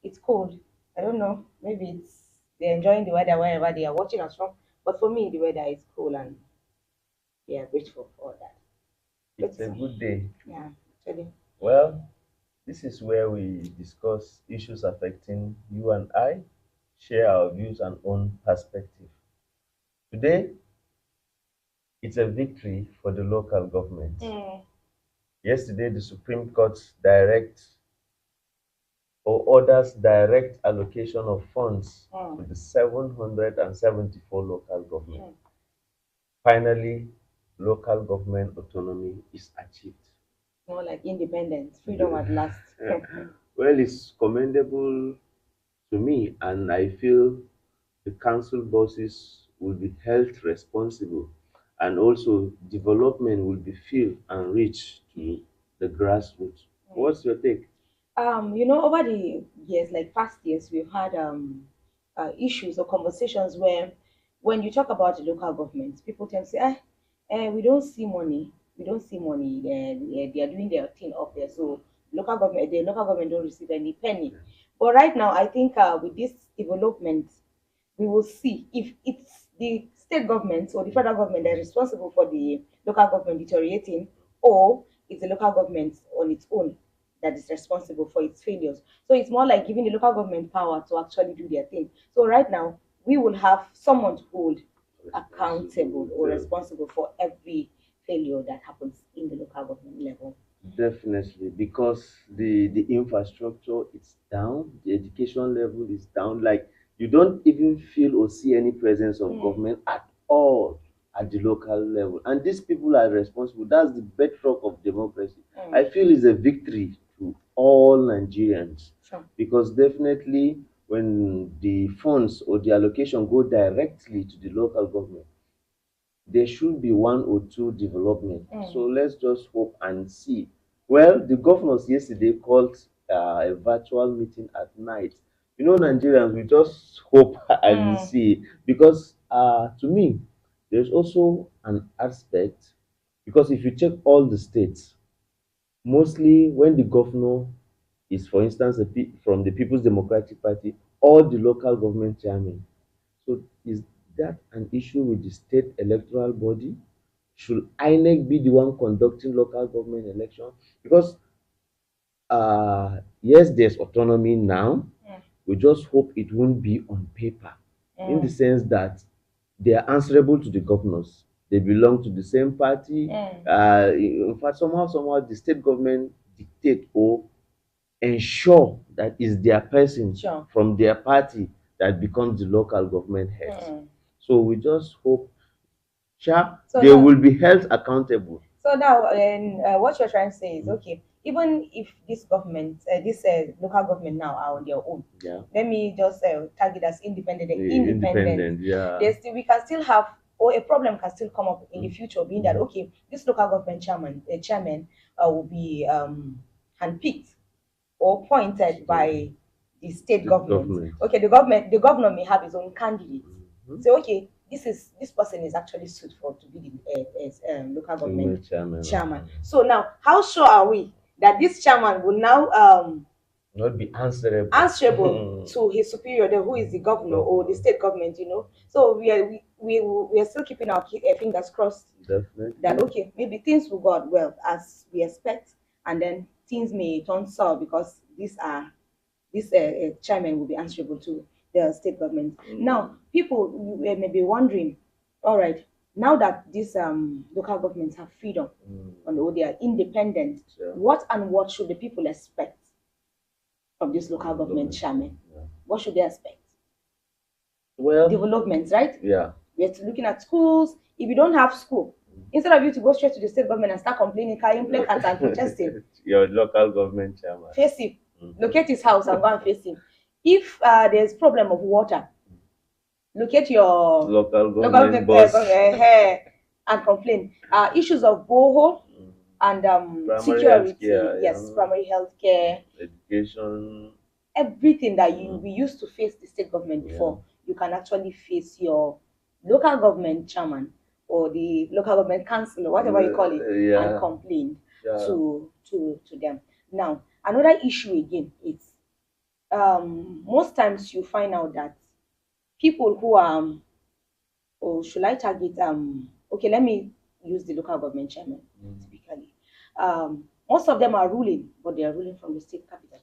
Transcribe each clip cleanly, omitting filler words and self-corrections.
It's cold. I don't know. Maybe they're enjoying the weather wherever they are watching us from. But for me, the weather is cool and we are grateful for that. But It's a good day. yeah, actually. Well, this is where we discuss issues affecting you and I, share our views and own perspective. Today, it's a victory for the local government. Mm, Yesterday, the Supreme Court orders direct allocation of funds to mm, the 774 local governments. mm. Finally, local government autonomy is achieved. More like independence, freedom at last. Well, it's commendable to me, and I feel the council bosses will be held responsible, and also development will be feel and reach to the grassroots. What's your take? Over the years, like past years, we've had issues or conversations where when you talk about the local government, people tend to say, we don't see money. We don't see money. They are doing their thing up there. So the local government don't receive any penny. But right now, I think with this development, we will see if it's the state government or the federal government that is responsible for the local government deteriorating, or it's the local government on its own that is responsible for its failures. So it's more like giving the local government power to actually do their thing. So right now, we will have someone to hold accountable or responsible for every failure that happens in the local government level. Definitely, because the infrastructure is down, the education level is down. Like you don't even feel or see any presence of Mm, government at all at the local level, and these people are responsible. That's the bedrock of democracy. mm, I feel is a victory to all Nigerians, sure. because definitely when the funds or the allocation go directly to the local government, there should be one or two development. So Mm, let's just hope and see. Well, the governors yesterday called a virtual meeting at night. You know, Nigerians, we just hope and mm, see, because to me, there's also an aspect, because if you check all the states, mostly when the governor is, for instance, from the People's Democratic Party or the local government chairman. So is that an issue with the state electoral body? Should INEC be the one conducting local government election? Because yes, there's autonomy now. mm, We just hope it won't be on paper, in the mm, sense that they are answerable to the governors. They belong to the same party. mm. In fact, somehow, the state government dictate or ensure that is their person Sure. from their party that becomes the local government heads. Mm. So we just hope, sure, So they now, will be held accountable. and what you're trying to say is okay. Even if this local government now are on their own, Yeah. let me just tag it as independent. Independent, yeah. We can still have, or a problem can still come up in the future, being that okay, this local government chairman will be handpicked or appointed by the state The government. government. Okay, the governor may have his own candidate. Mhm. Say, okay, this person is actually suited for to be the local government Government chairman. chairman. So now, how sure are we that this chairman will now Not be answerable. answerable to his superior, who is the governor or the state government? So we are still keeping our fingers crossed that Definitely. okay, maybe things will go out well as we expect, and then things may turn sour because this chairman will be answerable to the state government. Now, people may be wondering, all right, now that these local governments have freedom and or they are independent, Sure. what should the people expect from this local government chairman? Yeah. What should they expect? Well, Developments, right? yeah. We're looking at schools. If you don't have school, instead of you to go straight to the state government and start complaining, carrying placards and protesting, Your local government chairman. face him, Mhm. locate his house and go and face him. If there's problem of water, locate your Local local government boss. and complain. Issues of borehole and Primary health security, care, yes, primary health care, education. everything that we used to face the state government Yeah. before, you can actually face your local government chairman or the local government council or whatever you call it and Yeah. complain Yeah. to them. Now, another issue again is most times you find out that people who are, or should I target, okay, let me use the local government chairman typically. Most of them are ruling, but they are ruling from the state capital.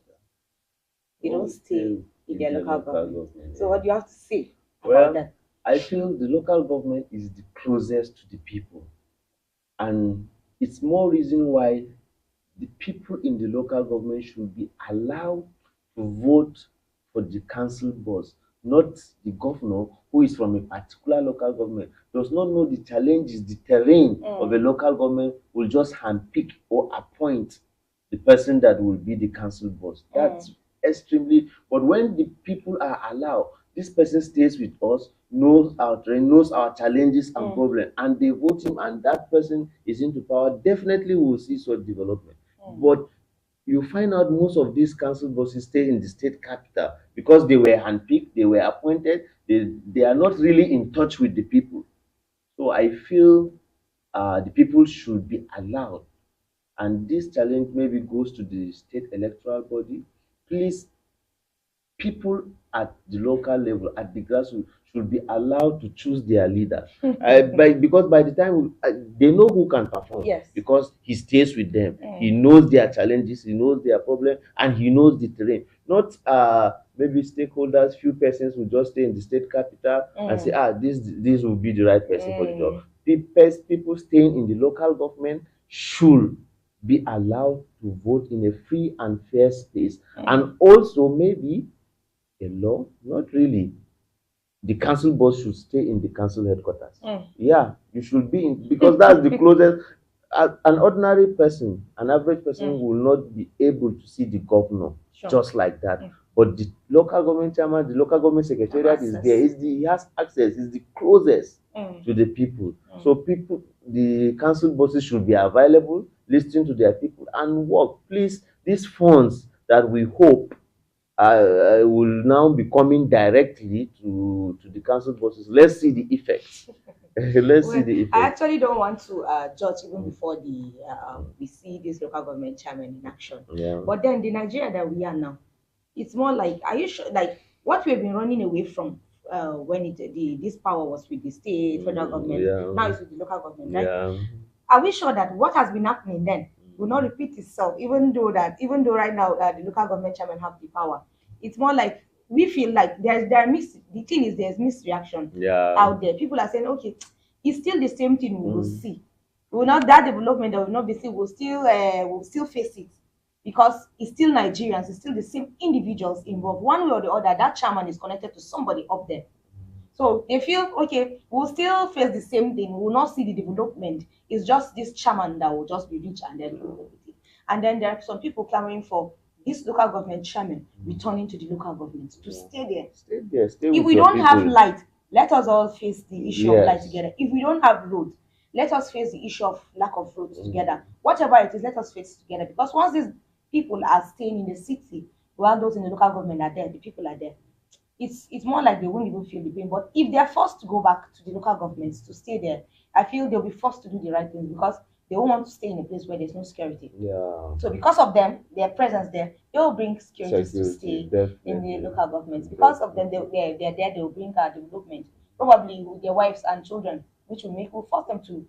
They don't stay in In their the local local government. government. So what do you have to say about Well, that? I feel the local government is the closest to the people, and it's more reason why the people in the local government should be allowed to vote for the council boss, not the governor who is from a particular local government, does not know the challenges, the terrain of a local government, will just handpick or appoint the person that will be the council boss. That's extremely, but when the people are allowed, this person stays with us, knows our terrain, knows our challenges and problems, and they vote him, and that person is into power, definitely we will see such development. But you find out most of these council bosses stay in the state capital because they were handpicked, they were appointed, they are not really in touch with the people. So I feel the people should be allowed, and this challenge maybe goes to the state electoral body. Please, people at the local level, at the grassroots, should be allowed to choose their leader. Because by the time they know who can perform, Yes. because he stays with them, he knows their challenges, he knows their problem, and he knows the terrain. Not maybe stakeholders, few persons will just stay in the state capital and say, this will be the right person for the job. The best people staying in the local government should be allowed to vote in a free and fair space, and also maybe a law? Not really. The council boss should stay in the council headquarters. Yeah, you should be in, because that's the closest. An ordinary person, an average person, will not be able to see the governor just like that. But the local government chairman, the local government secretariat is there. He has access. Is the closest to the people. So people, the council bosses should be available, listening to their people, and work. Please, these funds that we hope will now be coming directly to the council bosses. Let's see the effects. Let's see Well, the I effects. actually don't want to judge even before the we see this local government chairman in action. Yeah. But then the Nigeria that we are now, it's more like, are you sure? Like what we've been running away from when this power was with the state, federal government, Yeah. now it's with the local government, right? Yeah. Are we sure that what has been happening then will not repeat itself, even though right now the local government chairman have the power? It's more like we feel like there are mixed. The thing is, there's mixed reaction Yeah. out there. People are saying, okay, it's still the same thing. We will see. We will not, that development that will not be seen. We'll still face it because it's still Nigerians. It's still the same individuals involved. One way or the other, that chairman is connected to somebody up there. So they feel, okay, we'll still face the same thing. We'll not see the development. It's just this chairman that will just be rich and then do everything. And then there are some people clamoring for this local government chairman returning to the local government to stay there. Stay there. Stay If with we your don't have people. light, let us all face the issue of light Yes. together. If we don't have road, let us face the issue of lack of roads together. Whatever it is, let us face it together. Because once these people are staying in the city, while those in the local government are there, the people are there, it's more like they won't even feel the pain. But if they're forced to go back to the local governments to stay there, I feel they'll be forced to do the right thing because they won't want to stay in a place where there's no security. Yeah. So because of them, their presence there, they'll bring security to Security, stay in definitely. the local governments. Because of them, they're there, they'll bring development, probably with their wives and children, which will force them to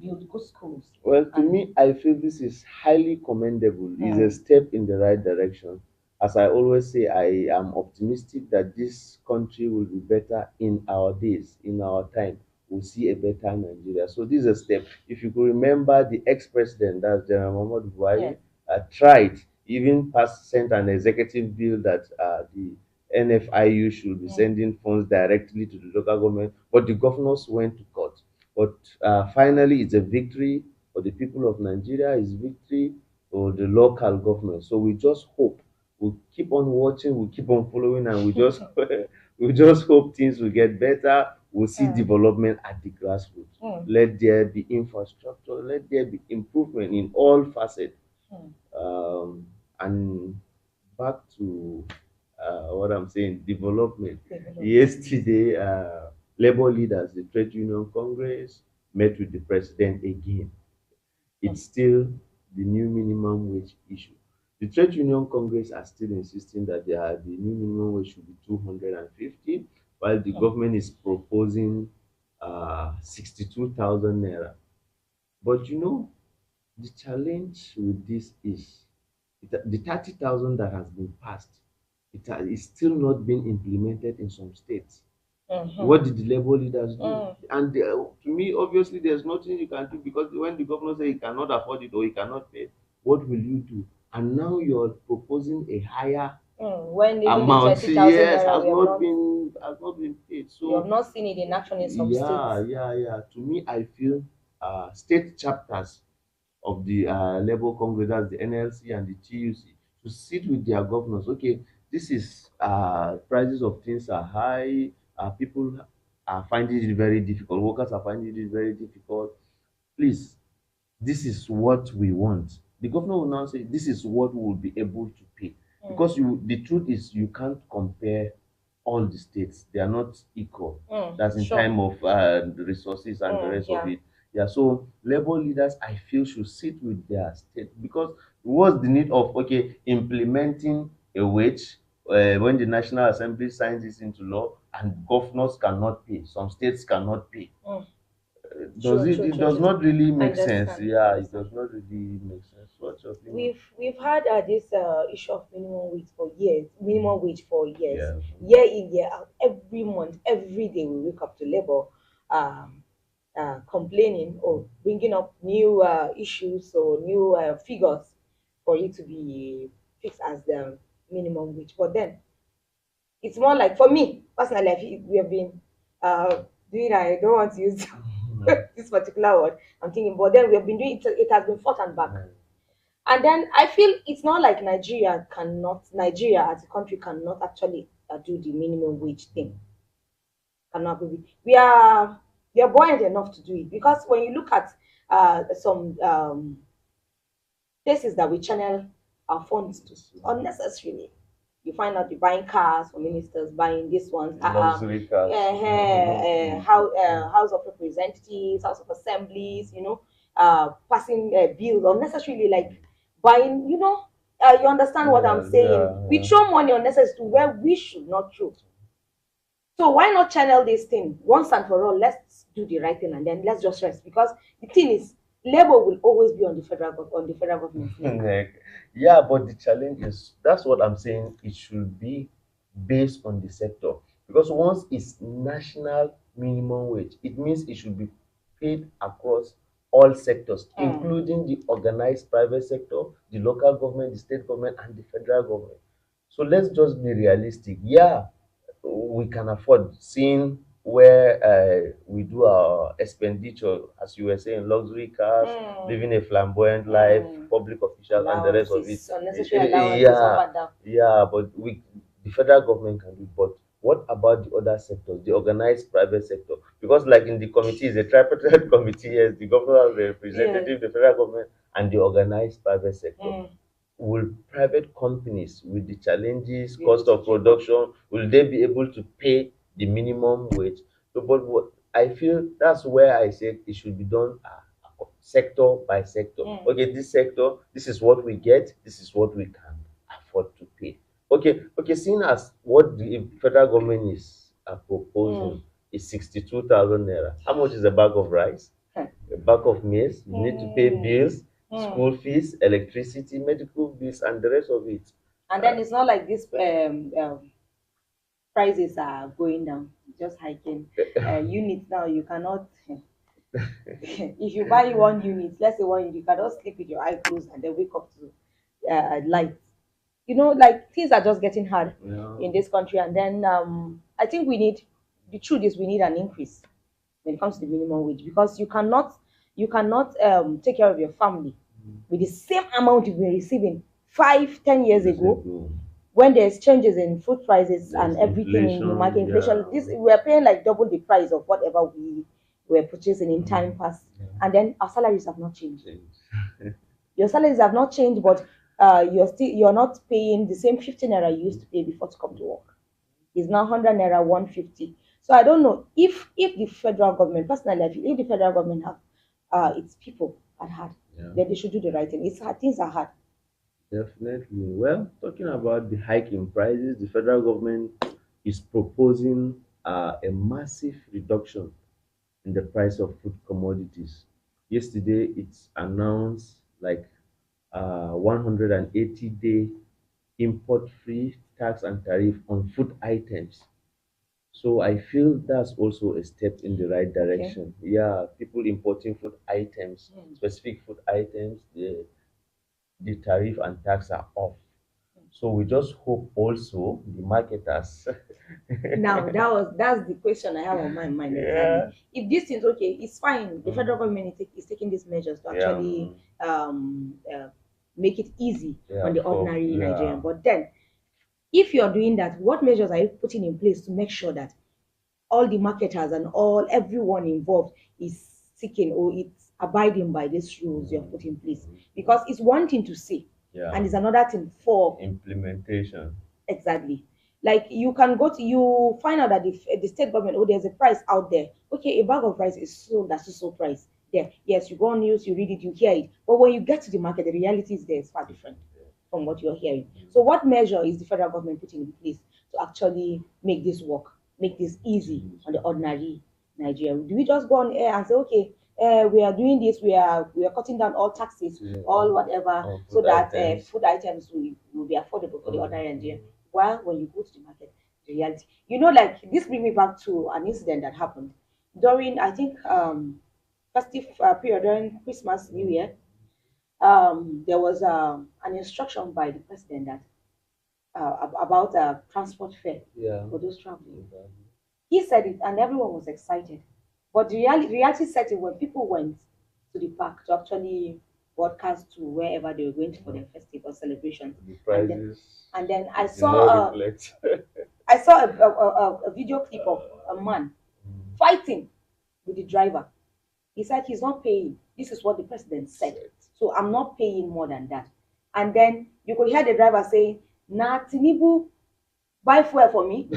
build good schools. Well, to And me, I feel this is highly commendable. It's a step in the right direction. As I always say, I am optimistic that this country will be better in our days, in our time. We'll see a better Nigeria. So this is a step. If you could remember, the ex-president, that's General Muhammadu Buhari, yes. tried, even passed, sent an executive bill that the NFIU should be sending funds directly to the local government, but the governors went to court. But finally, it's a victory for the people of Nigeria, it's victory for the local government. So we just hope, we keep on watching, we keep on following, and we just we just hope things will get better. We'll see development at the grassroots. Let there be infrastructure, let there be improvement in all facets. And back to what I'm saying, development. Yesterday, labor leaders, the trade union congress, met with the president again. It's still the new minimum wage issue. The trade union congress are still insisting that the new minimum wage should be 250, while the Mm. government is proposing 62,000 naira. But the challenge with this is the 30,000 that has been passed, is still not being implemented in some states. Mm-hmm. What did the labor leaders do? Mm. And to me, obviously, there's nothing you can do, because when the governor says he cannot afford it or he cannot pay, what will you do? And now you're proposing a higher When even the amount. 30,000 Yes, naira, has not been paid. we have So not seen it in action in some yeah, states. yeah, yeah. To me, I feel state chapters of the Labour Congress, that's the NLC and the TUC, to sit with their governors. Okay, this is prices of things are high. People are finding it very difficult. Workers are finding it very difficult. Please, this is what we want. The governor will now say this is what we will be able to pay. Mm. Because the truth is you can't compare all the states. They are not equal. That's in Sure. time of the resources and the rest of Yeah. it. Yeah, so labor leaders, I feel, should sit with their state, because what's the need of, okay, implementing a wage when the National Assembly signs this into law and governors cannot pay, some states cannot pay. Mm. Does True, it? true, It true, does true, true. not really I make sense. understand. I Yeah, it understand. does not really make sense. What's your opinion? We've had this issue of minimum wage for years. Minimum wage for years, Yeah. year in year out. Every month, every day, we wake up to labor, um, complaining or bringing up new issues or new figures for it to be fixed as the minimum wage. But then it's more like, for me personally, we have been doing, I don't want to use Mhm. this particular word, I'm thinking, but then we have been doing it, it has been forth and back. Mhm. And then I feel it's not like Nigeria as a country cannot actually do the minimum wage thing. Cannot be. We are buoyant enough to do it, because when you look at some places that we channel our funds to unnecessarily. You find out you're buying cars for ministers, buying this ones, Luxury cars. House of Representatives, House of Assemblies, passing bills unnecessarily, like buying, you understand what I'm Yeah, saying? yeah, We yeah. throw money unnecessarily to where we should not throw. So why not channel this thing once and for all? Let's do the right thing and then let's just rest. Because the thing is, labor will always be on the federal government's neck. Like, yeah, but the challenge is, that's what I'm saying. It should be based on the sector, because once it's national minimum wage, it means it should be paid across all sectors, Mm. including the organized private sector, the local government, the state government, and the federal government. So let's just be realistic. Yeah, we can afford, seeing where we do our expenditure, as you were saying, luxury cars, Mm. living a flamboyant life, Mm. public official, and the rest of it. Allowances, unnecessary allowances up Yeah, and down. yeah, but the federal government can do it. But what about the other sectors, the organized private sector? Because, like in the committee, is a tripartite committee. Yes, the governor, the Yes. representative, the federal government, and the organized private sector. Mm. Will private companies, with the challenges, Be able cost to of keep up. production, will they be able to pay the minimum wage? So, but what I feel, that's where I said it should be done sector by sector. Mm. Okay, this sector, this is what we get, this is what we can afford to pay. Okay, okay, seeing as what the federal government is proposing Mm. is 62,000 naira. How much is a bag of rice? A bag of maize? You need to pay Mm. bills, Mm. school fees, electricity, medical bills, and the rest of it. And then it's not like this prices are going down, just hiking. Units now, you cannot. If you buy one unit, let's say one unit, you cannot sleep with your eyes closed and then wake up to light. Like things are just getting hard Yeah. in this country. And then I think the truth is we need an increase when it comes to the minimum wage, because you cannot take care of your family with the same amount you've been receiving 5, 10 years Years ago, ago, when there's changes in food prices and there's everything in the market, inflation. inflation. Yeah. This we're paying like double the price of whatever we were purchasing in time past, Yeah. and then our salaries have not changed. Change. Your salaries have not changed, but you're not paying the same 15 naira you used to pay before to come to work. It's now 100 naira, 150. So I don't know if the federal government, personally, I feel if the federal government have its people at heart, Yeah. then they should do the right thing. It's hard, things are hard. Definitely. Well, talking about the hike in prices, the federal government is proposing a massive reduction in the price of food commodities. Yesterday, it's announced like 180-day import-free tax and tariff on food items. So I feel that's also a step in the right Okay. direction. Yeah, people importing food items, Hmm. specific food items, the tariff and tax are off. So we just hope also the marketers. Now that's the question I have on my mind exactly. Yeah, If this is okay, it's fine. The federal mm, government is taking these measures to yeah, actually make it easy on yeah, the for ordinary yeah, Nigerian. But then, if you're doing that, what measures are you putting in place to make sure that all the marketers and all everyone involved is seeking or it's abiding by these rules you have put in place? Because it's one thing to say, yeah, and it's another thing for implementation. exactly. Like you can go to you find out that the state government, oh, there's a price out there. Okay, a bag of rice is sold at so price. There, yes, you go on news, you read it, you hear it. But when you get to the market, the reality is there is far different from what you're hearing. So, what measure is the federal government putting in place to actually make this work, make this easy on the ordinary Nigeria? Do we just go on air and say, okay, we are doing this, we are cutting down all taxes, Yeah, all whatever, on so food that items. food items will be affordable for the Mm, ordinary Nigerian? While when you go to the market, the reality, like this brings me back to an incident that happened during, I think, festive period during Christmas, New Year. There was an instruction by the president that about transport fare yeah. for those traveling. He said it, and everyone was excited. But the reality set in when people went to the park to actually broadcast to wherever they were going to for their festival celebrations, The and then prices I did saw not reflect. a video clip of a man fighting with the driver. He said he's not paying. This is what the president said. Set. So I'm not paying more than that. And then you could hear the driver saying, "Nah, Tinibu, buy fuel for me."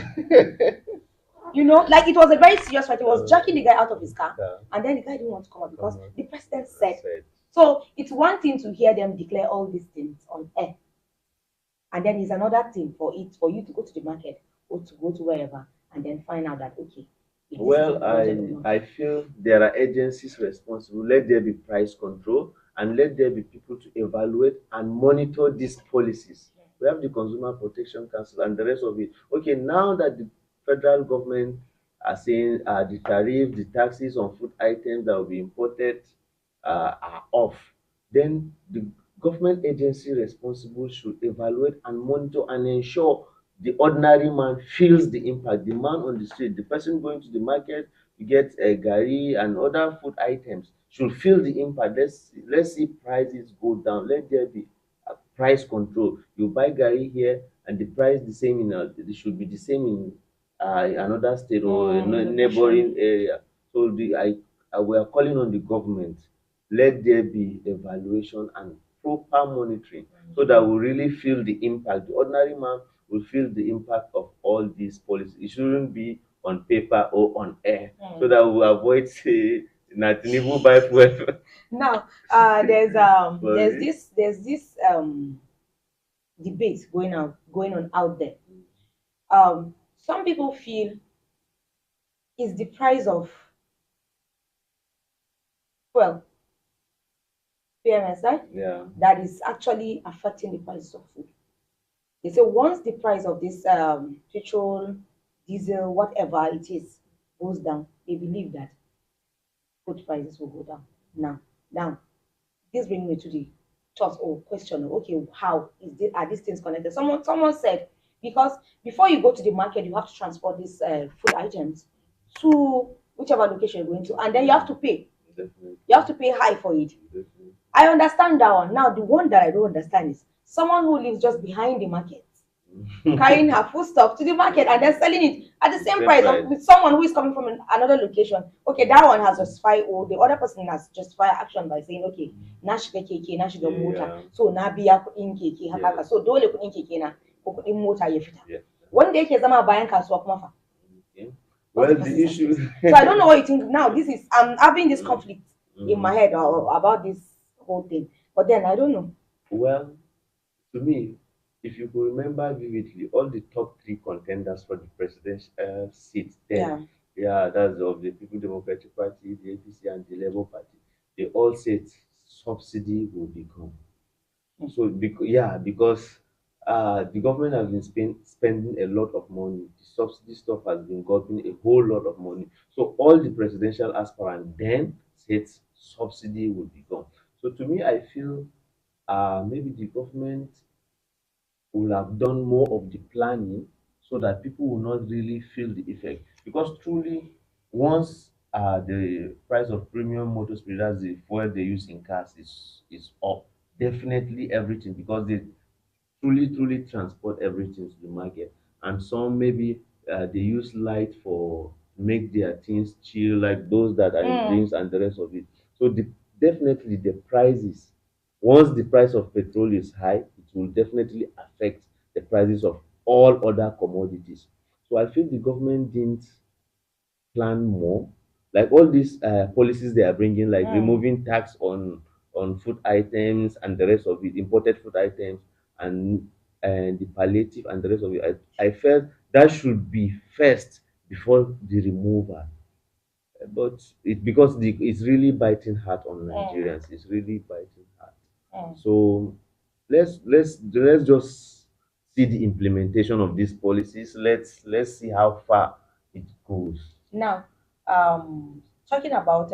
Like it was a very serious fight. He was jacking the guy out of his car, Yeah, and then the guy didn't want to come out because come on. the president said. Set. So it's one thing to hear them declare all these things on air, and then it's another thing for you to go to the market or to go to wherever and then find out that okay, if this is Well, implemented or not. I feel there are agencies responsible. Let there be price control and let there be people to evaluate and monitor these policies. We have the Consumer Protection Council and the rest of it. Okay, now that the federal government are saying the tariff, the taxes on food items that will be imported are off, then the government agency responsible should evaluate and monitor and ensure the ordinary man feels the impact. The man on the street, the person going to the market to get a gari and other food items should feel the impact. Let's see prices go down. Let there be a price control. You buy gari here and the price the same it should be the same in another state or a neighboring Location. area. So we are calling on the government. Let there be evaluation and proper monitoring so that we really feel the impact. The ordinary man will feel the impact of all these policies. It shouldn't be on paper or on air so that we avoid say Natinibu buy fuel. Now, there's Sorry. this debate going on out there. Some people feel it's the price of fuel, PMS, right? Yeah. That is actually affecting the price of food. They say once the price of this petrol, diesel, whatever it is, goes down, they believe that food prices will go down. Now, this brings me to the thought or question. Okay, how are these things connected? Someone said because before you go to the market, you have to transport these food items to whichever location you're going to, and then you have to pay. Definitely. You have to pay high for it. Definitely. I understand that one. Now, the one that I don't understand is someone who lives just behind the market, carrying her food stuff to the market and then selling it at the same Same price price. with someone who is coming from another location. Okay, that one has justified, or the other person has justified action by saying, okay, na shiga keke, na shiga mota, Yeah. so na biya kuɗin keke haka haka, Yes. so dole kuɗin keke na ko kuɗin mota ya fita. Yeah. Wanda yake zama bayan kasuwa kuma fa. Okay. What's the Well, the person's issue. excuse? So I don't know what you think now. This is I'm having this conflict in my Mm. head about this whole thing, but then I don't know. Well, To me, if you could remember vividly, all the top three contenders for the presidential seat then, Yeah. yeah, that's of the People Democratic Party, the APC, and the Labour Party, they all said subsidy will be gone. So, because the government has been spending a lot of money. The subsidy stuff has been gotten a whole lot of money. So all the presidential aspirants then said subsidy will be gone. So to me, I feel maybe the government will have done more of the planning so that people will not really feel the effect. Because truly, once the price of premium motor spirit, that's the fuel they use in cars, is up, definitely everything, because they truly transport everything to the market. And some maybe they use light for make their things chill, like those that are in Mm. drinks and the rest of it. So definitely the prices, once the price of petrol is high, it will definitely affect the prices of all other commodities. So I feel the government didn't plan more, like all these policies they are bringing, like Mm. removing tax on food items and the rest of it, imported food items, and the palliative and the rest of it. I felt that should be first before the removal. But because it's really biting hard on Mm. Nigerians. It's really biting hard. Mm. So let's just see the implementation of these policies. Let's see how far it goes. Now, talking about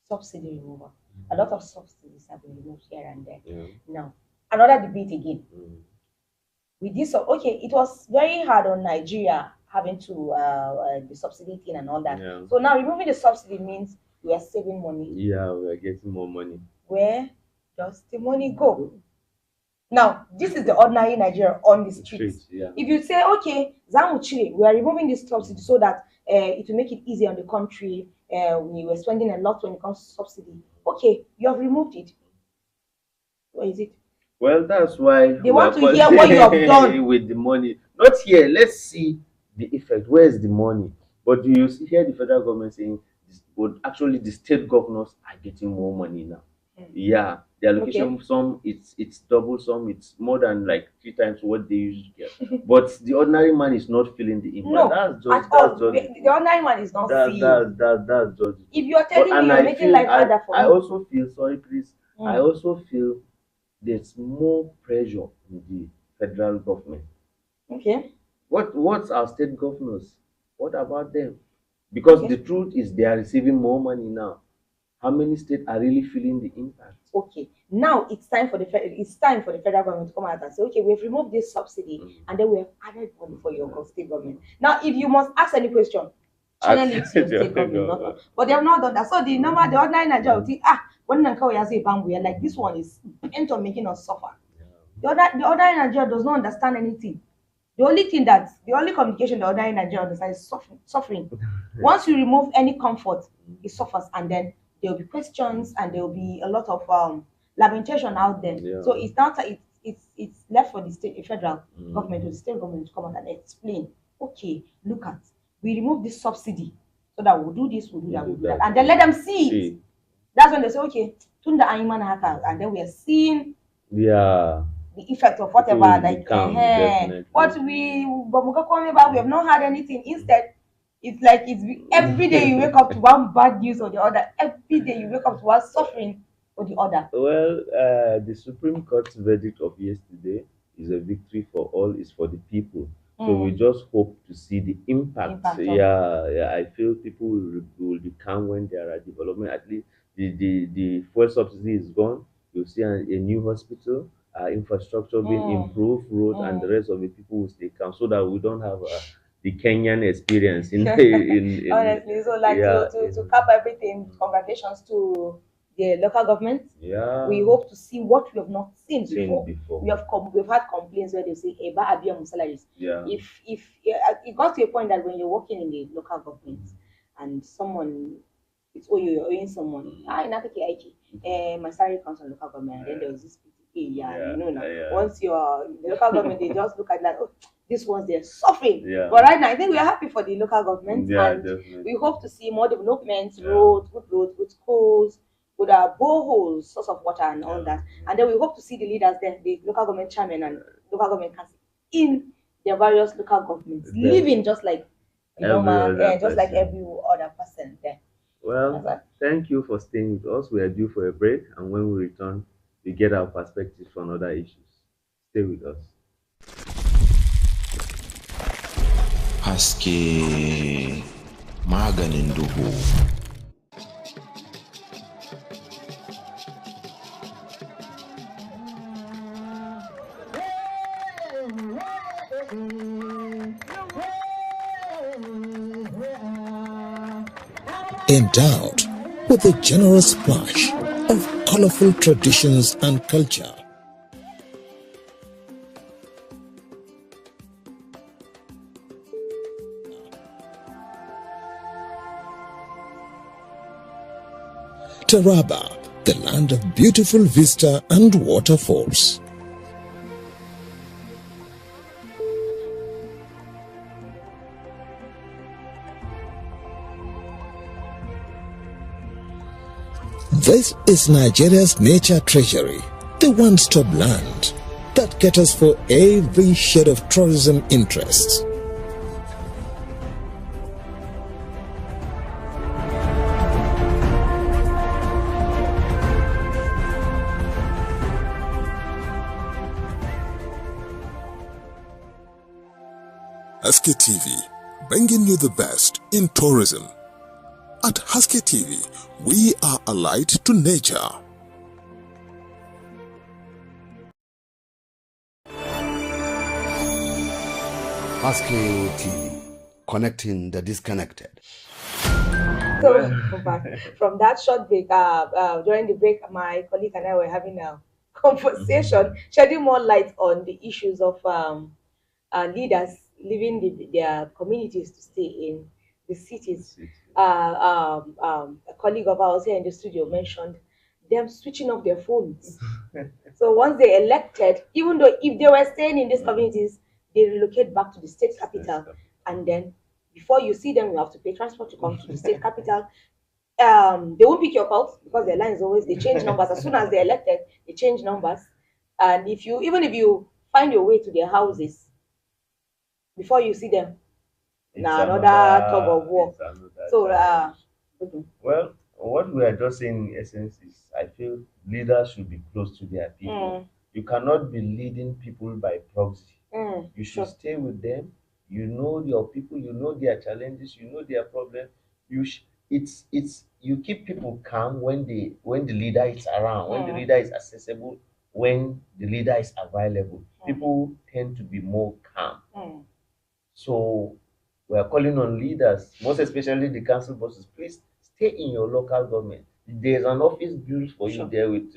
subsidy removal, a lot of subsidies have been removed here and there. Yeah. Now, another debate again. Mm. With this, okay, it was very hard on Nigeria having to the subsidy thing and all that. Yeah. So now removing the subsidy means we are saving money. Yeah, we are getting more money. Where does the money go? Now, this is the ordinary Nigeria on the Straight, streets. yeah. If you say, okay, Zamuchile, we are removing this subsidy so that it will make it easy on the country, we were spending a lot when it comes to subsidy. Okay, you have removed it. What is it? Well, that's why They we want are to hear what you have done. with the money. Not here. Let's see the effect. Where is the money? But you hear the federal government saying, but actually the state governors are getting more money now. Yeah, the Okay. allocation, some it's double, some it's more than like three times what they usually get. But the ordinary man is not feeling the impact. No, at all. The ordinary man is not seeing. That's just the If truth. you are But telling me and you're I making feel life harder for I me, also feel sorry, please. I mm, also feel there's more pressure in the federal government. okay, What's our state governors? What about them? Because the okay, truth is they are receiving more money now. How many states are really feeling the impact? okay. Now it's time for the federal government to come out and say, okay, we've removed this subsidy Mm. and then we have added money for your state government. Now, if you must ask any question, channel it to your state government, not us. But they have not done that. So the ordinary Nigeria will think, when Nanka say bamboo, like this one is bent on making us suffer. The other Nigeria does not understand anything. The only communication the other Nigeria understands is suffering. Once you remove any comfort, it suffers, and then there will be questions and there will be a lot of lamentation out there. Yeah. So it's left for the federal government or the state government to come out and explain. Okay, look at, we remove this subsidy so that we'll do this, we'll do that, we'll do that, and then let them see it. That's when they say, okay, tunda animal haka, and then we are seeing Yeah. the effect of whatever, like what we have not had anything. Instead, it's like every day you wake up to one bad news or the other. Every day you wake up to one suffering or the other. Well, the Supreme Court's verdict of yesterday is a victory for all, is for the people. So we just hope to see the impact. Impact of Yeah, I feel people will be calm when there are development. At least the fuel subsidy is gone. You'll see a new hospital, infrastructure being improved, road, and the rest of the people will stay calm, so that we don't have the Kenyan experience in honestly. So like yeah to cap everything, congratulations to the local government. yeah. We hope to see what we have not seen Seen before. before. We've had complaints where they say, "Eba abiyam salaries." Yeah. If it got to a point that when you're working in the local government and someone, it's you're owing someone, my salary comes from local government, and then there was this PTA, now. Yeah. Once you're in the local government, they just look at like, oh, these ones they're suffering. Yeah. But right now, I think we are happy for the local government, Yeah, and definitely. we hope to see more developments, Yeah. roads, good schools, with boreholes, source of water, and all that. And then we hope to see the leaders there, the local government chairman and local government council in their various local governments, living just like the Every normal, other just like person. every other person there. That's Well, right. thank you for staying with us. We are due for a break, and when we return, we get our perspectives on other issues. Stay with us. Haske maganin duhu. Endowed with a generous splash of colorful traditions and culture, Taraba, the land of beautiful vista and waterfalls. This is Nigeria's nature treasury, the one-stop land that caters for every shade of tourism interests. Haske TV, bringing you the best in tourism. At Haske TV, we are allied to nature. Haske TV, connecting the disconnected. So from that short break, during the break, my colleague and I were having a conversation, shedding more light on the issues of leaders leaving their communities to stay in the cities. A colleague of ours here in the studio mentioned them switching off their phones. So once they elected, even though if they were staying in these communities, they relocate back to the state capital, and then before you see them, you have to pay transport to come to the state capital. They won't pick your calls because their line is always they change numbers as soon as they're elected. They change numbers, and if you even if you find your way to their houses before you see them, It's now another tug of another, war. it's another So challenge. mhm. Well, what we are just saying in essence is I feel leaders should be close to their people. Mm, You cannot be leading people by proxy. You should sure. stay with them. You know your people, you know their challenges, you know their problems. It's you keep people calm when the leader is around, when the leader is accessible, when the leader is available. People tend to be more calm. Mm, So we are calling on leaders, most especially the council bosses, please stay in your local government. There's an office built for you sure. there with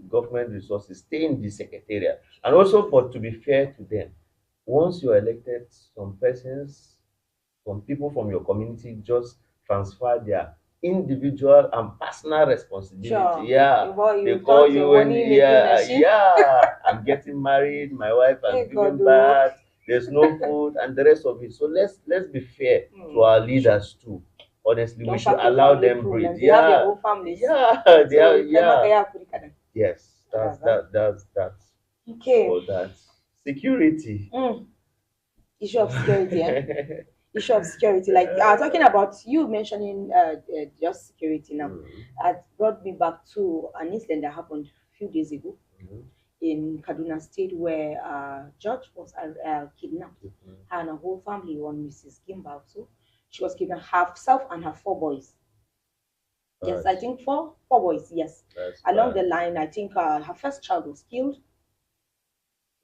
government resources. Stay in the secretariat. And also, but to be fair to them, once you're elected, some people from your community just transfer their individual and personal responsibility. Sure. Yeah, they You call turn to a you and money making machine. I'm getting married, my wife has Hey given God, oh. birth, there's no food and the rest of it. So let's be fair to our leaders too. Honestly, we Don't should pack your allow family them problem. breathe. They have their Yeah, own families. yeah, they So are, you cannot yeah. get Africa. Yes, that's Okay. for that. Security. Mm. Issue of security, eh? Issue of security. Like talking about you mentioning just security now, Mm, it brought me back to an incident that happened a few days ago mm, in Kaduna State where George was kidnapped. mm. Her and her whole family, one Mrs. Gimba also. She was kidnapped herself and her four boys. Yes, I That's think four boys. Yes, that's along bad. the line, I think her first child was killed.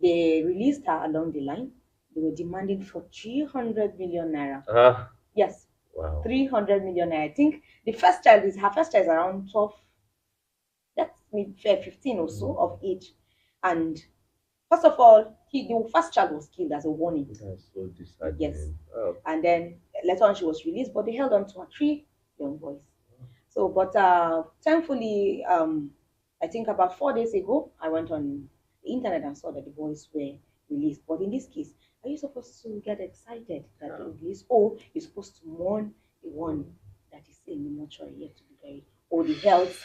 They released her along the line. They were demanding for 300 million naira. Ah, Yes, wow. 300 million naira. I think the first child is her first child is around 12, that's maybe 15 or so of age. And first of all, the first child was killed as a warning. That's so Yes. disheartening. Oh, And then later on she was released, but they held on to her three young boys. So, but thankfully, I think about 4 days ago, I went on the internet and saw that the boys were released. But in this case, are you supposed to get excited that they yeah. released? Or you're supposed to mourn the one that is in the mortuary yet to be buried? or the health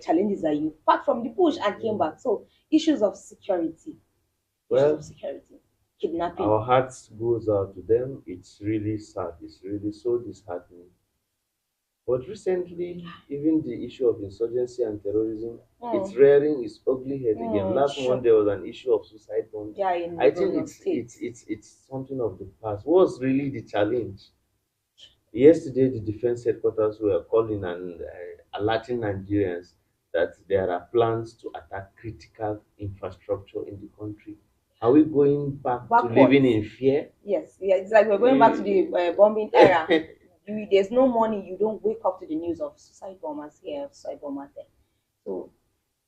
challenges that you packed from the bush and came back. So issues of Well, security, kidnapping. our hearts goes out to them. It's really sad. It's really so disheartening. But recently, even the issue of insurgency and terrorism, it's Mm, rearing its ugly head again. Last month sure. there was an issue of suicide bombs. Yeah, in I think Borno it's State. it's it's it's something of the past. What's really the challenge? Yesterday, the defense headquarters were calling and alerting Nigerians that there are plans to attack critical infrastructure in the country. Are we going back to living Backwards. in fear? Yes, yeah, it's like we're going back to the bombing era. There's no money. You don't wake up to the news of suicide bombers here, suicide bombers there. So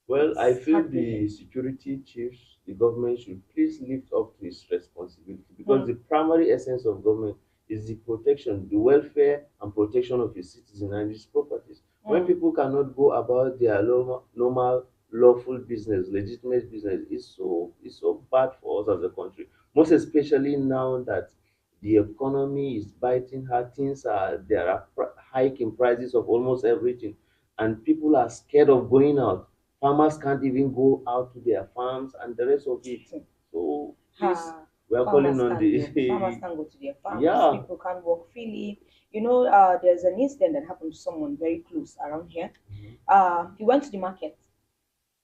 Well, I it's feel the heartbreaking. security chiefs, the government should please lift up to its responsibility because Mm, the primary essence of government is the protection, the welfare and protection of its citizens and its properties. When mm. people cannot go about their normal, lawful business, legitimate business, it's so bad for us as a country. Most especially now that the economy is biting hard, there are hike in prices of almost everything, and people are scared of going out. Farmers can't even go out to their farms and the rest of it. So please, Ah, we are calling farmers on can't go. Farmers the can't go to their farms. yeah. People can't walk freely. There's an incident that happened to someone very close around here. Mhm. He went to the market.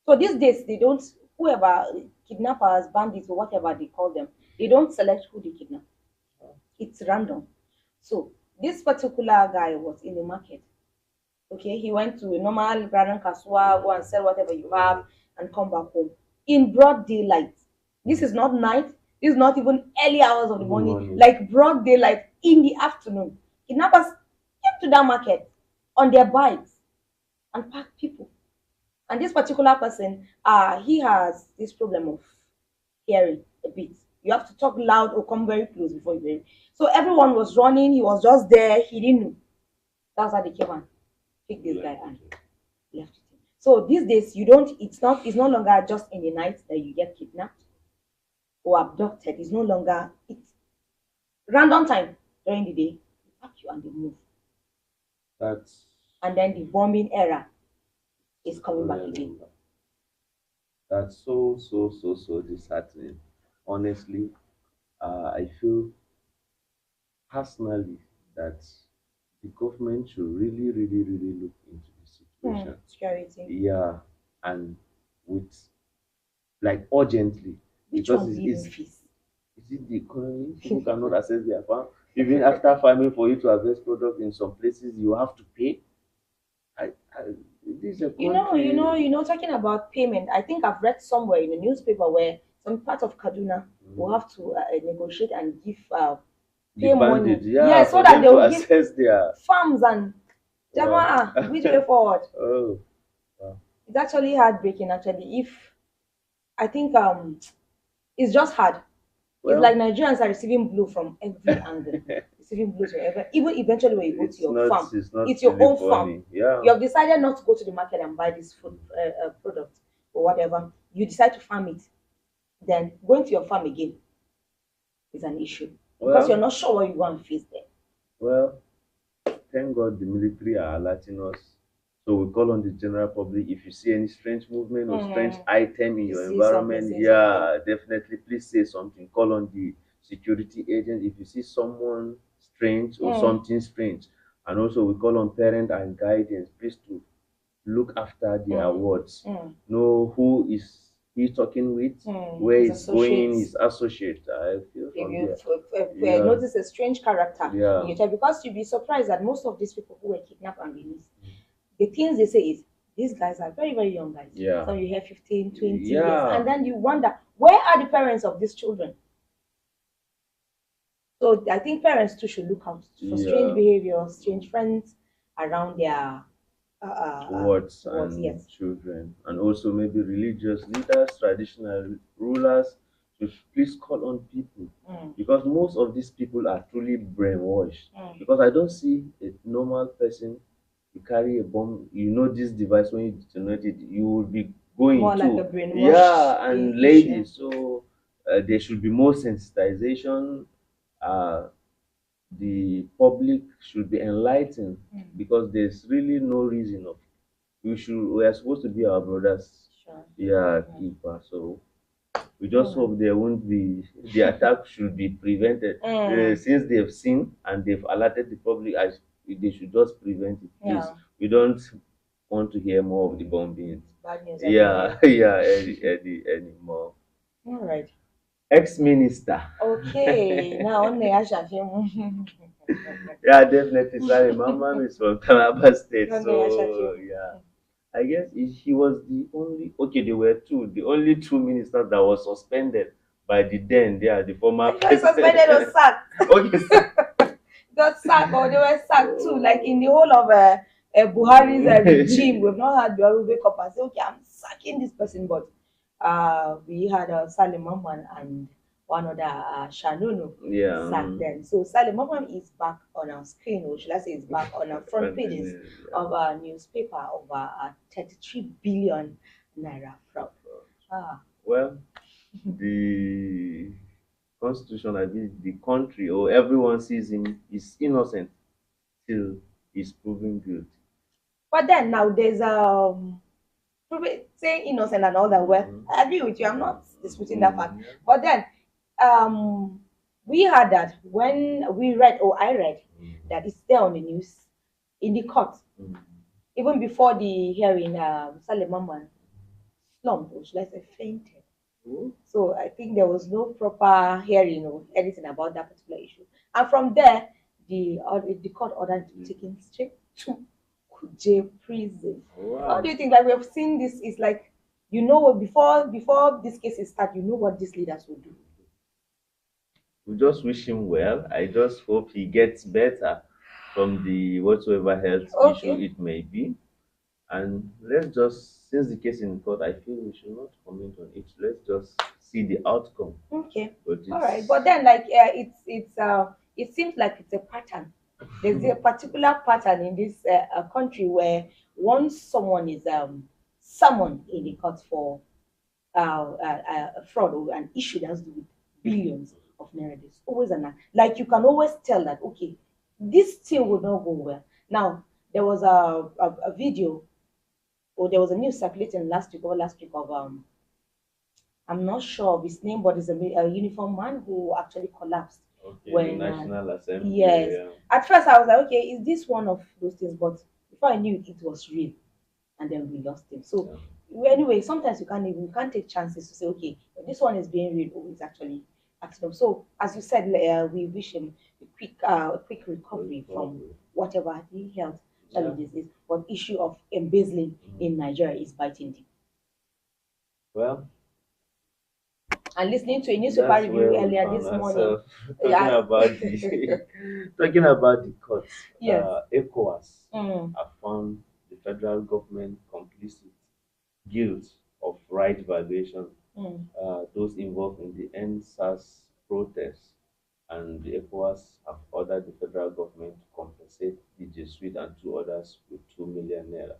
So these days, they don't, whoever, kidnappers, bandits, or whatever they call them, they don't select who they kidnap. It's random. So this particular guy was in the market. Okay, he went to a normal Granan Kaswa, go and sell whatever you have, and come back home in broad daylight. This is not night. This is not even early hours of the Good morning. morning. Like broad daylight in the afternoon. Kidnappers came to that market on their bikes and packed people. And this particular person, he has this problem of hearing a bit. You have to talk loud or come very close before you hear it. So everyone was running. He was just there. He didn't know. That's why they came and picked this guy and left it. So these days, you don't. It's no longer just in the night that you get kidnapped or abducted. It's no longer. It's random time during the day. They pack you and they move. That's And then the bombing era is coming back again. really, that's so disheartening. Honestly, I feel personally that the government should really look into the situation. Security. Yeah, and with like urgently Which because one do you even face? is it the economy? People cannot access their farm. Even after farming, for you to harvest product in some places, you have to pay. I this is a country. Talking about payment, I think I've read somewhere in the newspaper where some part of Kaduna will Mhm. have to negotiate and give The pay money. bandage, Yeah, yeah, so for that them they to will give access their farms and wow. Jama'a, which way forward? Oh, wow. It's actually heartbreaking actually. If I think it's just hard. It's like Well, Nigerians are receiving blow from every angle. Receiving blows from every even eventually when you go to your farm. it's not It's your really own farm. funny. Yeah. You have decided not to go to the market and buy this food product or whatever. You decide to farm it. Then going to your farm again is an issue because you're Well, not sure what you want to face there. well, thank God the military are alerting us. So we call on the general public. If you see any strange movement or strange Mm, item in you your see something, environment, say something. yeah, definitely please say something. Call on the security agent if you see someone strange or Mm, something strange. And also we call on parent and guidance, please to look after their mm, words. mm, Know who is he talking with, where his is going associates. his associate. I feel If from you there. Yeah, notice a strange character in yeah. your child, because you'll be surprised that most of these people who were kidnapped and released, the things they say is these guys are very, very young guys. Yeah. So you hear 15, 20 years, Yeah. and then you wonder, where are the parents of these children? So I think parents too should look out for strange Yeah. behavior, strange friends around their Towards wards. and Yes. children, and also maybe religious leaders, traditional rulers, to please call on people Mm, because most of these people are truly brainwashed. mm. Because I don't see a normal person you carry a bomb, this device when you detonate it, you will be going More like a to brainwash yeah, and issue. ladies. So there should be more sensitization. Uh, the public should be enlightened Mm. because there's really no reason of we are supposed to be our brothers, Sure. yeah, Mm. keeper. So we All just right. hope there won't be the attack should be prevented. Mm. Since they've seen and they've alerted the public, as they should just prevent it, please. Yeah. We don't want to hear more of the bombings. Bad news every Yeah, day. yeah, anymore. All right. Ex-minister. Okay. Now on the Ashafim. Yeah, definitely. Sorry, my mom is from Taraba State, On the so Ashafim. yeah. I guess he was the only. Okay, there were two. The only two ministers that was suspended by the then, they are the former They got suspended or president. sacked. Okay, sir. Got sacked or they were sacked too. Like in the whole of Buhari's regime, we've not had Buhari wake up and say, okay, I'm sacking this person. But we had Salim Maman and one other Shanunu Yeah. sacked them. So Salim Maman is back on our screen, or should I say, is back on our front pages of our newspaper of 33 billion naira fraud. Ah, Well, the constitution, I mean, the country or everyone sees him is innocent till he's proven guilty. but then now there's saying innocent and all that. Well, I agree with you. I'm not disputing that fact. But then, we heard that when we read, or I read, that it's there on the news in the court, even before the hearing. Salim Maman slumped, or should I say, fainted. So I think there was no proper hearing or anything about that particular issue. And from there, the court ordered to be taken straight to Kuje prison. How Wow. do you think? Like we have seen this is like, you know, before this case is start, you know what these leaders will do. We just wish him well. I just hope he gets better from the whatsoever health issue Okay. it may be. And let's just, since the case in court, I feel we should not comment on it. Let's just see the outcome. Okay. But All right. it's But then like it seems like it's a pattern. There's a particular pattern in this country where once someone is summoned in the court for fraud or an issue that has to do with billions of naira. There's always like you can always tell that okay, this thing will not go well. Now there was a video or there was a news circulating last week of I'm not sure of his name, but it's a uniform man who actually collapsed okay. when The National Assembly. yes. Yeah. At first I was like, okay, is this one of those things? But before I knew it, it was real, and then we lost him. So anyway, sometimes you can't take chances to say, okay, this one is being real or it's actually accident. So as you said, we wish him a quick recovery from whatever the health challenges is. But issue of embezzling in Nigeria is biting deep. Well, And listening to a newspaper that's review where we earlier found this morning, ourselves talking yeah, about the talking about the courts. yes, ECOWAS mm, have found the federal government complicit guilt of right violation. mm, Those involved in the NSAS protests, and the ECOWAS have ordered the federal government to compensate the Jesuit and two others with 2 million naira.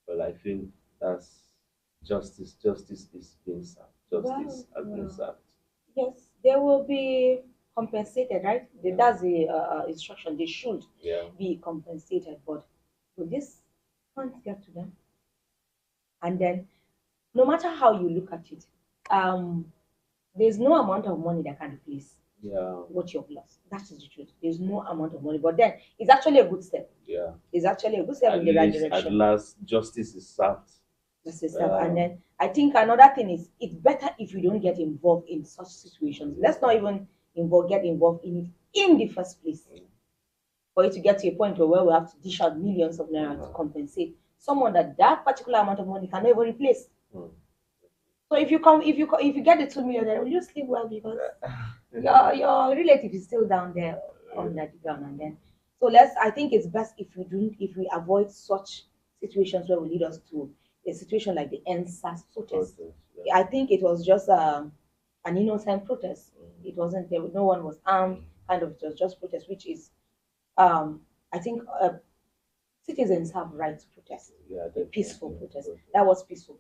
Well, I feel that's justice. Justice is being served. Justice has been well, served. yes, they will be compensated, right? That's the instruction. They should Yeah. be compensated, but this can't get to them. And then, no matter how you look at it, um, there's no amount of money that can replace Yeah. what you've lost. That is the truth. There's no amount of money, but then it's actually a good step. Yeah. It's actually a good step in the right At direction. last, justice is served. That's the step. And then I think another thing is it's better if you don't get involved in such situations. Let's not even get involved in it in the first place. For it to get to a point where we have to dish out millions of naira to compensate someone that particular amount of money cannot even replace. Hmm. So if you get the 2 million, then will you sleep well because your relative is still down there on that ground, and then so I think it's best if we avoid such situations where will lead us to a situation like the NSAS protest. Yeah. I think it was just an innocent protest. It wasn't there. No one was armed. Kind of, it was just protest, which is I think citizens have right to protest. Yeah, A peaceful definitely. protest. That was a peaceful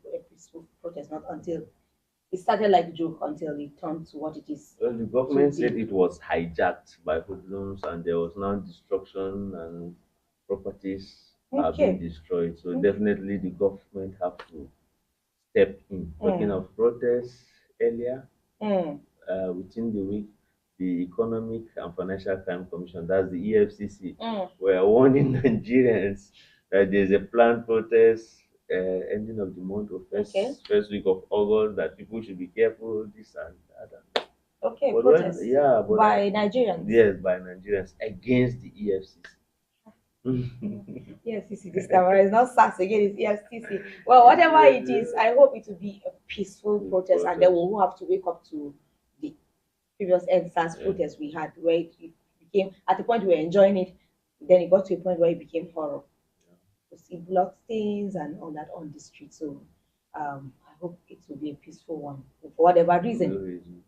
protest, not until it started like a joke until it turned to what it is. Well, the government to be. said it was hijacked by hoodlums and there was now destruction and properties. are being Okay. destroyed. So Okay. definitely the government have to step in. Talking Mm. of protests earlier, Mm. within the week, the Economic and Financial Crime Commission, that's the EFCC, Mm. were warning Nigerians that there's a planned protest ending of the month of Okay. first week of August, that people should be careful, this and that. Okay. But when, Protest yeah, but by Nigerians. yes, by Nigerians against the EFCC. Yes, this time around. It's not SARS again, it's ESTC. Well, whatever it is, Yes, I hope it will be a peaceful yes, protest and then we protest. won't have to wake up to the previous SARS Yeah. protest we had where it became, at the point we were enjoying it, then it got to a point where it became horror. To see blood stains and all that on the street. So I hope it will be a peaceful one for whatever No reason. reason.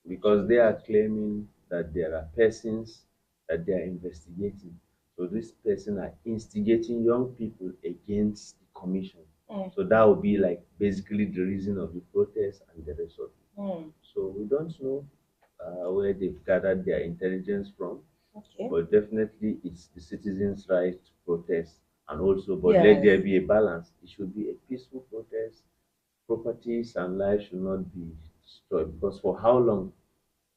Because they are claiming that there are persons that they are investigating. So this person are instigating young people against the commission. Mm. So that would be like basically the reason of the protest and the rest of it. Mm. So we don't know where they've gathered their intelligence from, Okay. but definitely it's the citizens' right to protest. And also, but let Yes. there be a balance. It should be a peaceful protest. Properties and lives should not be destroyed, because for how long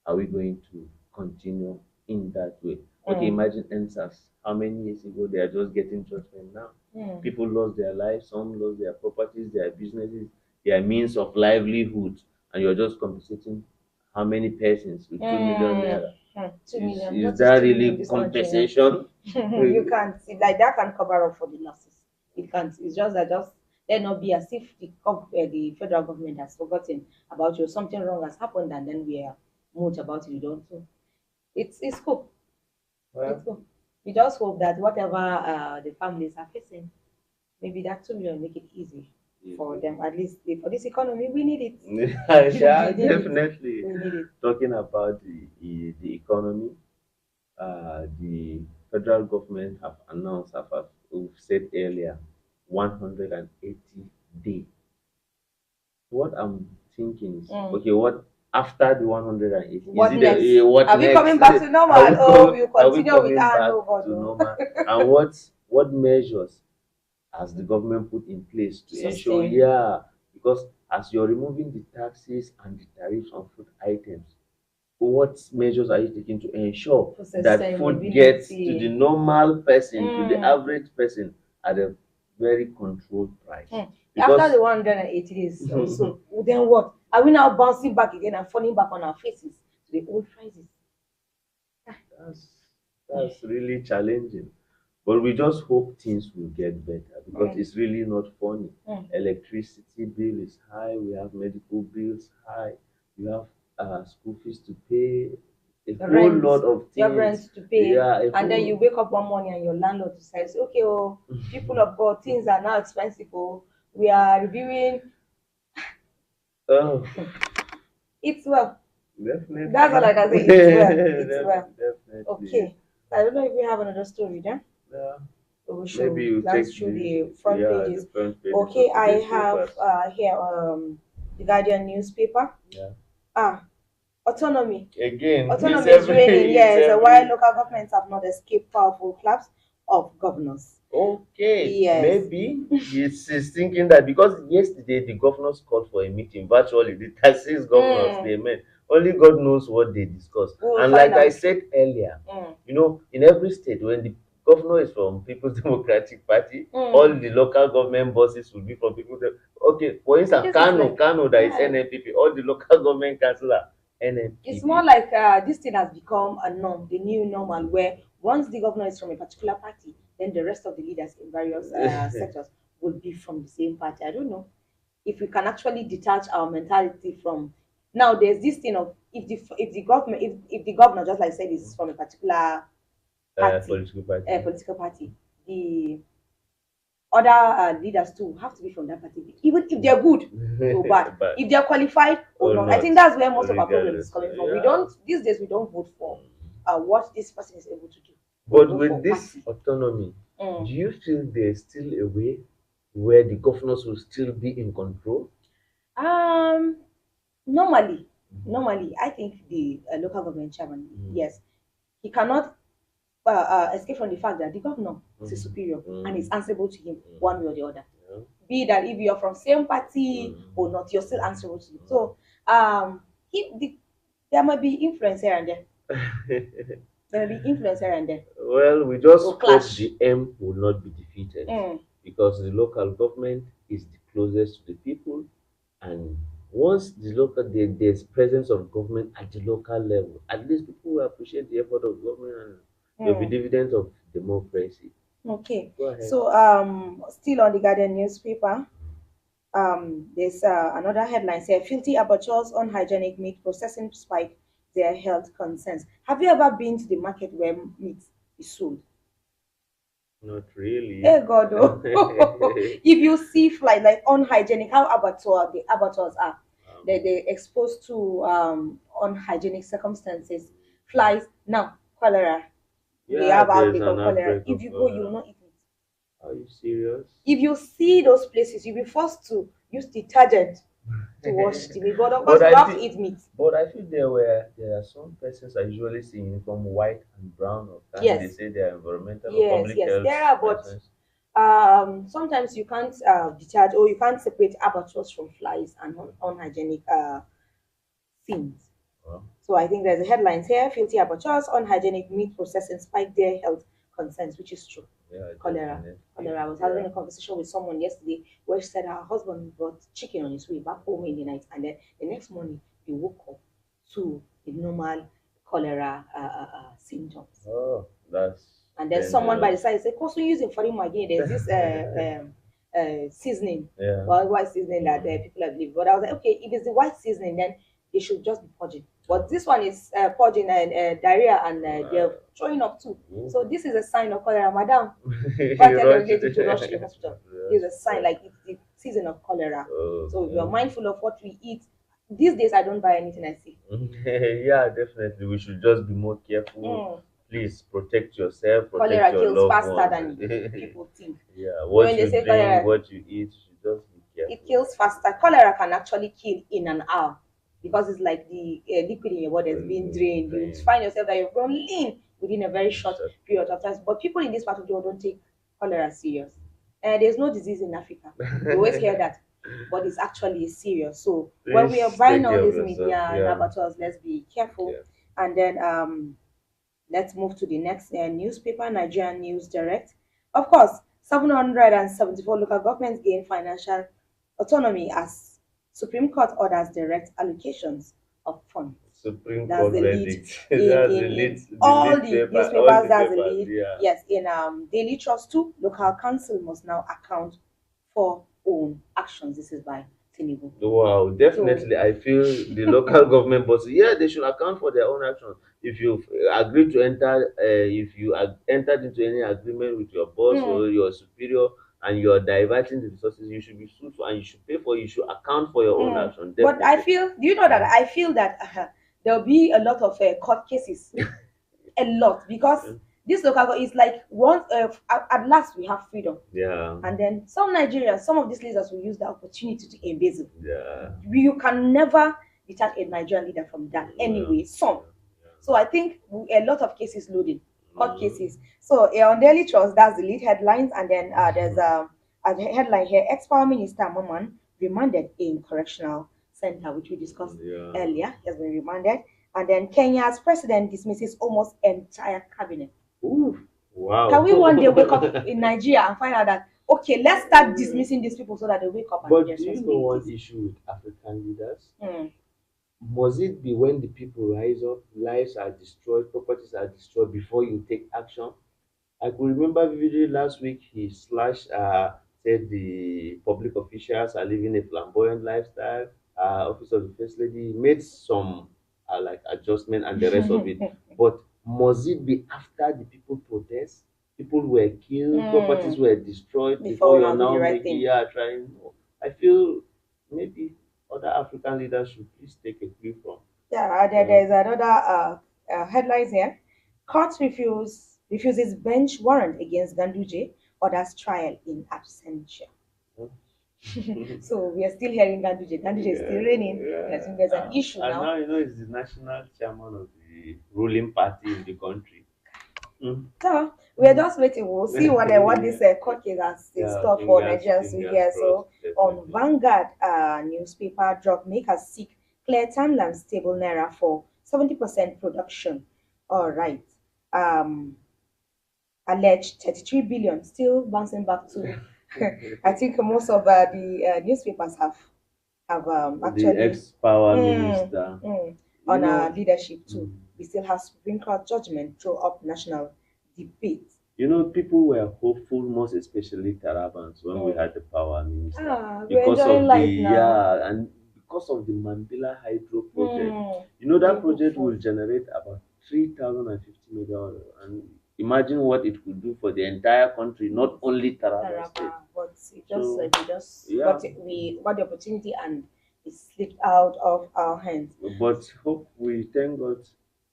are we going to continue in that way? Okay, Mm. imagine NSAS. How many years ago they are just getting judgment now? Mm. People lost their lives, some lost their properties, their businesses, their means of livelihood, and you're just compensating how many persons with 2 million Mm. naira? 2 million. Is What is that 2 million really this country now? compensation? You can't see like that can cover up for the losses. It can't. It's just that just let not be as if the federal government has forgotten about you. Something wrong has happened and then we are mute about it. You don't. So it's cool. It's Well, cool. We just hope that whatever the families are facing, maybe that 2 million make it easy for them. At least for this economy, we need it. yeah, We need it. definitely. We need it. Talking about the economy, the federal government have announced, as we've said earlier, 180 day. What I'm thinking is, Mm. okay, what after the 180? Is What it next? what Are we next? coming back to normal? Oh, we'll Are we continue with coming our back no God. to No. normal? And what measures has the government put in place to ensure? Sustain. Yeah, because as you're removing the taxes and the tariffs on food items, what measures are you taking to ensure For that food gets to the sustainability. normal person, to the Mm. average person, at a very controlled price? Mm. After Because the 180 days or so, then what? Are we now bouncing back again and falling back on our faces to the old prices? that's that's really challenging. But we just hope things will get better, because Mm. it's really not funny. Mm. Electricity bill is high, we have medical bills high, we have school fees to pay, a The whole rent, lot of you have rent things. to pay, Yeah, a and then you whole wake up one morning and your landlord decides, okay, oh, people of God, things are now expensive. Oh, we are reviewing. oh, It's well. That's all definitely. I can say. It's well. It's well. Definitely. Okay. I don't know if we have another story then. Yeah. We Maybe should you glance check through the front the pages. front pages Okay, of I today's have papers. here the Guardian newspaper. Yeah. Ah, autonomy. Again, it's Autonomy is every reigning, it's yes, while every local governments have not escaped powerful claps of governors. okay. Yes. Maybe he's thinking that because yesterday the governors called for a meeting virtually, the 36 governors Mm, they met. Only God knows what they discussed. we will And find like I out. said earlier, Mm, in every state, when the governor is from People's Democratic Party, all mm. the local government bosses will be from Okay, for And instance, this is like, Kano that is yeah, NNPP, all the local government councillor it's more NNPP. like this thing has become a norm, the new normal, where once the governor is from a particular party, then the rest of the leaders in various sectors would be from the same party. I don't know if we can actually detach our mentality from. Now there's this thing of if the government if the governor, just like I said, is from a particular party, Political party. political party, the other leaders too have to be from that party, even if they're good or bad, But if they're qualified or or not. I not, think that's where most of our problem is regardless. coming from. We Yeah. don't these days we don't vote for what this person is able to do. We But vote with for this party. autonomy, do Mm. you feel there's still a way where the governors will still be in control? Um, normally, I think the local government chairman, Mm. yes, he cannot. escape from the fact that the governor is his superior and is answerable to him Mm. one way or the other. Yeah. Be that if you're from same party or not, you're still answerable to him. So if there might be influence here and there. There will be influence here and there. Well, we just Will hope clash. the aim will not be defeated Mm. because the local government is the closest to the people, and once there's presence of government at the local level, at least people will appreciate the effort of government and there'll be Mm. dividends of democracy. Okay. Go ahead. So still on the Guardian newspaper, there's another headline say filthy abattoirs, unhygienic meat processing spike their health concerns. Have you ever been to the market where meat is sold? Not really. Hey God, oh. If you see fly like unhygienic, how the abattoirs are, they're exposed to unhygienic circumstances. Flies now, cholera. They Yeah, have there's outbreak an of cholera. outbreak If of you go, you will not eat it. Are you serious? If you see those places, you'll be forced to use detergent to wash the meat. But of course, But you I have to think, eat meat. but I feel there are some persons I usually see in uniform white and brown of time. They Yes, say they are environmental or yes, public yes. health There are, but persons. sometimes you can't detach or you can't separate abattoirs from flies and unhygienic things. Well, So I think there's a headlines here: filthy abattoirs, unhygienic meat processing spike their health concerns, which is true. yeah, Cholera. definitely. Cholera. I was having Yeah. a conversation with someone yesterday where she said her husband brought chicken on his way back home in the night, and then the next morning he woke up to the normal cholera symptoms. Oh, that's And then someone by the dangerous. side said, "Course we using for him again. There's this seasoning, Yeah. well, white seasoning that people have lived." But I was like, okay, if it's the white seasoning, then they should just be purging. But this one is purging and diarrhea, and they're throwing up too. So this is a sign of cholera, madam. Invite your Rush relative to rush to the it. hospital. This is a sign like it's the season of cholera. Oh, So if you're mindful of what we eat, these days I don't buy anything I see. yeah, definitely. We should just be more careful. Mm. Please protect yourself, protect Cholera your kills loved faster ones. than people think. Yeah, When what they you say drink, cholera, what you eat, you should just be careful. it kills faster. Cholera can actually kill in an hour because it's like the liquid in your body is being drained. You find yourself that you've grown lean within a very short period of time. But people in this part of the world don't take cholera serious. There's no disease in Africa. You always hear that, but it's actually serious. So when we are Please buying take all care of these yourself. media and Yeah. abattoirs, let's be careful. Yeah. And then let's move to the next newspaper, Nigerian News Direct. Of course, 774 local governments gain financial autonomy as Supreme Court orders direct allocations of funds. Supreme That's Court the lead verdict. in, That's in all the lead the paper, all newspapers. the That's the papers. lead. Yeah. Yes, in Daily Trust too, local council must now account for own actions. This is by Tinubu. Wow, definitely. I feel the local government bosses, yeah, they should account for their own actions. If you've agreed to enter, if you entered into any agreement with your boss or your superior and you're diverting the resources, you should be sued for and you should pay for it. You should account for your own action. But I Definitely. feel, do you know that I feel that there'll be a lot of court cases, a lot, because this local is like once at last we have freedom, Yeah. and then some Nigerians, some of these leaders will use the opportunity to embezzle. Yeah. You can never detach a Nigerian leader from that anyway. Some. So I think a lot of cases loading, court cases. So on Daily Trust, that's the lead headlines, and then there's a headline here: ex-power minister Maman remanded in correctional center, which we discussed earlier. He has been remanded, and then Kenya's president dismisses almost entire cabinet. Ooh, wow. Can we one day wake up in Nigeria and find out that okay, let's start dismissing these people so that they wake up and But take do you know one issue with African leaders? Must it be when the people rise up, lives are destroyed, properties are destroyed before you take action? I could remember vividly last week he said the public officials are living a flamboyant lifestyle. Office of the First Lady made some like adjustment and the rest of it. But must it be after the people protest? People were killed, properties were destroyed before you're now making trying. I feel maybe other African leaders should please take a cue from. Yeah, there's another headlines here. Court refuses bench warrant against Ganduje, orders trial in absentia. So we are still hearing Ganduje. Ganduje is still reigning. I think there's an issue and now. now you know he's the national chairman of the ruling party in the country. So we're just waiting. We'll see what this court case has in Yeah, store for fingers, Nigerians to fingers hear. So crossed, on definitely. Vanguard newspaper drop makers seek clear timeline stable naira for 70% production. All right. Um alleged 33 billion still bouncing back to I think most of the newspapers have The actually ex-power mm, minister, you on know, leadership too. mm, We still have Supreme Court judgment throw up national debate. people were hopeful, most especially Tarabans, when we Mm. had the power minister, We're because enjoying of the life now. yeah, and because of the Mandela Hydro project. Mm. That We're project will hopeful. generate about 3,050 megawatt, and imagine what it could do for the entire country, not only Taraba State. Taraba, but it just So we just yeah, got the opportunity and it slipped out of our hands. but hope we thank God,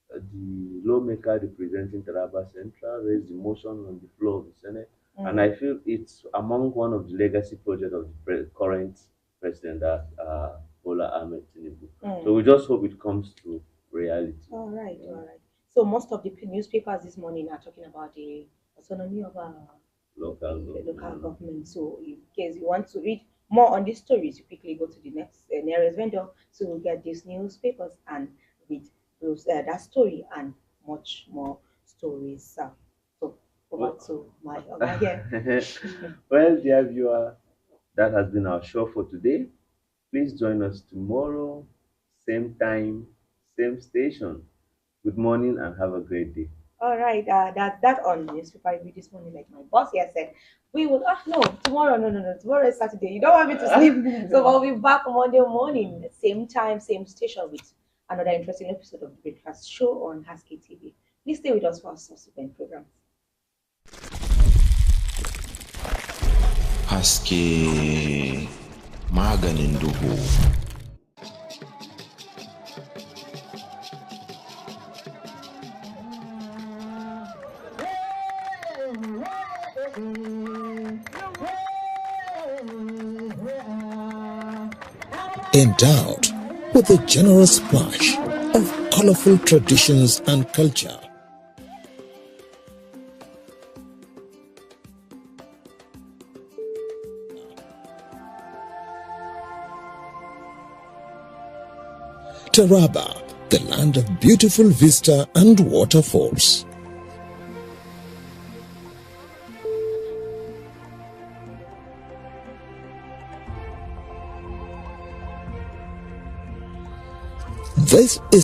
the lawmaker representing Taraba Central raised the motion on the floor of the Senate, and Mm. I feel it's among one of the legacy projects of the current president, that Bola Ahmed Tinubu. So Mm. we just hope it comes to reality. All right, all right. So most of the newspapers this morning are talking about the autonomy of Local the local government. government. So in case you want to read more on these stories, you quickly go to the next nearest vendor to get these newspapers and read those that story and much more stories. So over Well, to my over here. well, dear viewer, that has been our show for today. Please join us tomorrow, same time, same station. Good morning and have a great day. All right, that on newspaper review this morning, like my boss here said, we will. Ah, no, tomorrow, no, tomorrow is Saturday. You don't want me to sleep, so I'll be back Monday morning, same time, same station with another interesting episode of the Breakfast Show on Haske TV. Please stay with us for our subsequent programs. Haske maganin duhu. Endowed with a generous splash of colorful traditions and culture, Taraba, the land of beautiful vista and waterfalls. This is